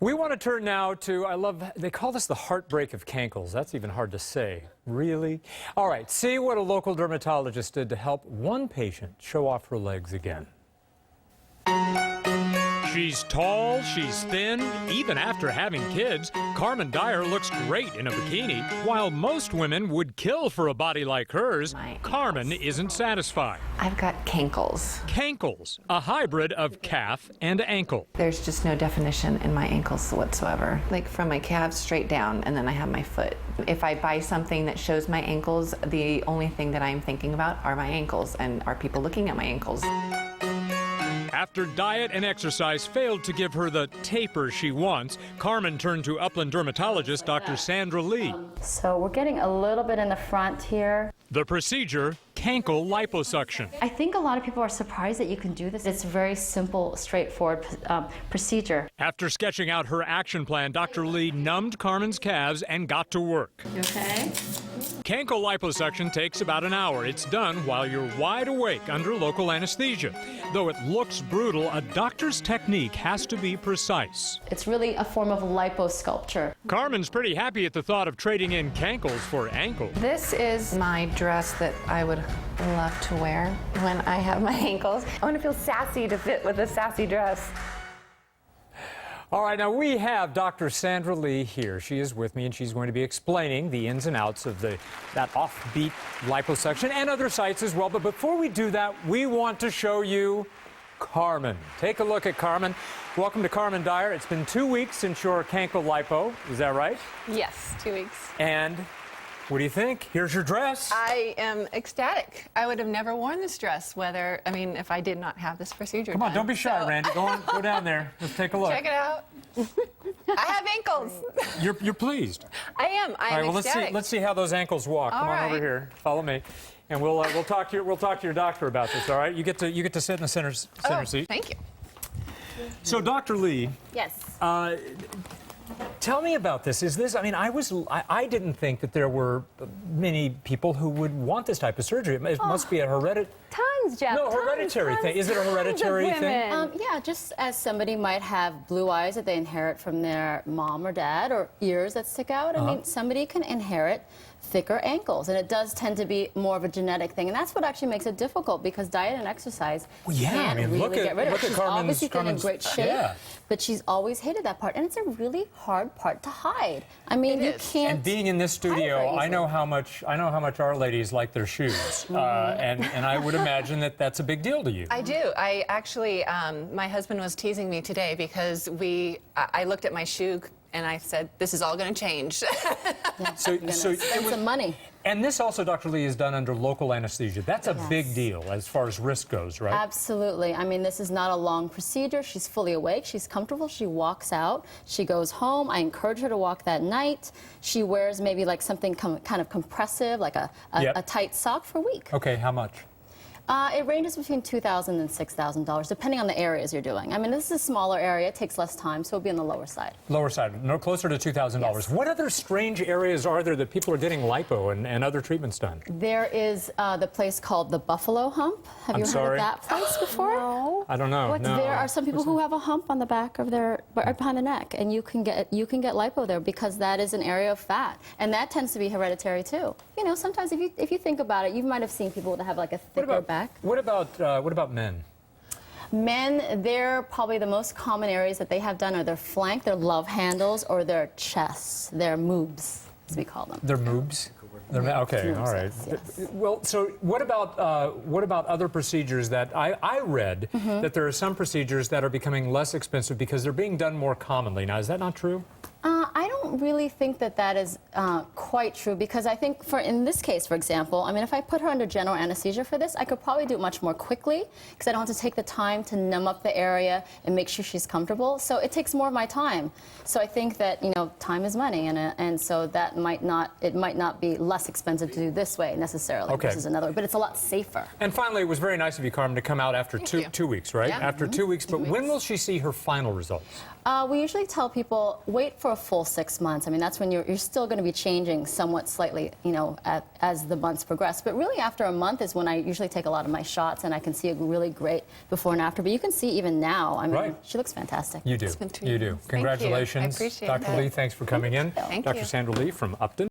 We want to turn now to, they call this the heartbreak of Cankles. That's even hard to say. Really? All right, see what a local dermatologist did to help one patient show off her legs again. She's tall, she's thin. Even after having kids, Carmen Dyer looks great in a bikini. While most women would kill for a body like hers, Carmen isn't satisfied. I've got cankles. Cankles, a hybrid of calf and ankle. There's just no definition in my ankles whatsoever. Like from my calves straight down, and then I have my foot. If I buy something that shows my ankles, the only thing that I'm thinking about are my ankles, and are people looking at my ankles? After diet and exercise failed to give her the taper she wants, Carmen turned to Upland dermatologist Dr. Sandra Lee. So we're getting a little bit in the front here. The procedure, Cankle liposuction. I think a lot of people are surprised that you can do this. It's a very simple, straightforward procedure. After sketching out her action plan, Dr. Lee numbed Carmen's calves and got to work. You okay? Cankle liposuction takes about an hour. It's done while you're wide awake under local anesthesia. Though it looks brutal, a doctor's technique has to be precise. It's really a form of liposculpture. Carmen's pretty happy at the thought of trading in cankles for ankle. This is my dress that I would love to wear when I have my ankles. I want to feel sassy to fit with a sassy dress. All right, now we have Dr. Sandra Lee here. She is with me, and she's going to be explaining the ins and outs of that offbeat liposuction and other sites as well. But before we do that, we want to show you Carmen. Take a look at Carmen. Welcome to Carmen Dyer. It's been 2 weeks since your Cankle lipo. Is that right? Yes, 2 weeks. And what do you think? Here's your dress. I am ecstatic. I would have never worn this dress, if I did not have this procedure Come on, done. don't be shy, Randy. Go down there. Let's take a look. Check it out. I have ankles. You're pleased. I am. I am All right, ecstatic. let's see how those ankles walk. Come on over here. Follow me. And we'll talk to your doctor about this, all right? You get to sit in the center seat. Thank you. So, Dr. Lee. Yes. Tell me about this. I didn't think that there were many people who would want this type of surgery. It must be a Tons, Jeff. hereditary thing. Is it a hereditary thing? Yeah, just as somebody might have blue eyes that they inherit from their mom or dad, or ears that stick out. I mean, somebody can inherit thicker ankles, and it does tend to be more of a genetic thing, and that's what actually makes it difficult, because diet and exercise can't really get rid of it. She's obviously been in great shape, but she's always hated that part, and it's a really hard part to hide. I mean, you can't. And being in this studio, I know how much our ladies like their shoes, and I would imagine that that's a big deal to you. I do. I actually, my husband was teasing me today because I looked at my shoe and I said, this is all going to change. So spend some money. And this also, Dr. Lee, is done under local anesthesia. That's a big deal as far as risk goes, right? Absolutely. I mean, this is not a long procedure. She's fully awake. She's comfortable. She walks out. She goes home. I encourage her to walk that night. She wears maybe like something kind of compressive, like a tight sock for a week. Okay, how much? It ranges between $2,000 and $6,000, depending on the areas you're doing. I mean, this is a smaller area. It takes less time, so it'll be on the lower side. Lower side, no, closer to $2,000. Yes. What other strange areas are there that people are getting lipo and other treatments done? There is the place called the Buffalo Hump. Have you heard of that place before? No. I don't know. No. There are some people who have a hump on the back of their, right behind the neck, and you can get lipo there because that is an area of fat, and that tends to be hereditary too. You know, sometimes if you think about it, you might have seen people that have like a thicker back. What about men? Men, they're probably the most common areas that they have done are their flank, their love handles, or their chests, their moobs, as we call them. Their moobs? Okay, all right. Yes. Well, so what about other procedures that I read that there are some procedures that are becoming less expensive because they're being done more commonly. Now, is that not true? I don't really think that is quite true, because I think in this case, for example, I mean, if I put her under general anesthesia for this, I could probably do it much more quickly because I don't have to take the time to numb up the area and make sure she's comfortable. So it takes more of my time. So I think that, you know, time is money, and so that might not be less expensive to do this way necessarily versus another, but it's a lot safer. And finally, it was very nice of you, Carmen, to come out after two weeks, right? Yeah. After 2 weeks. But when will she see her final results? We usually tell people wait for a full 6 6 months. I mean, that's when you're still going to be changing somewhat slightly, you know, as the months progress. But really, after a month is when I usually take a lot of my shots, and I can see a really great before and after. But you can see even now, I mean, she looks fantastic. You do. You do. Congratulations. I appreciate Dr. that. Lee, thanks for coming in. Thank Dr. you. Sandra Lee from Upton.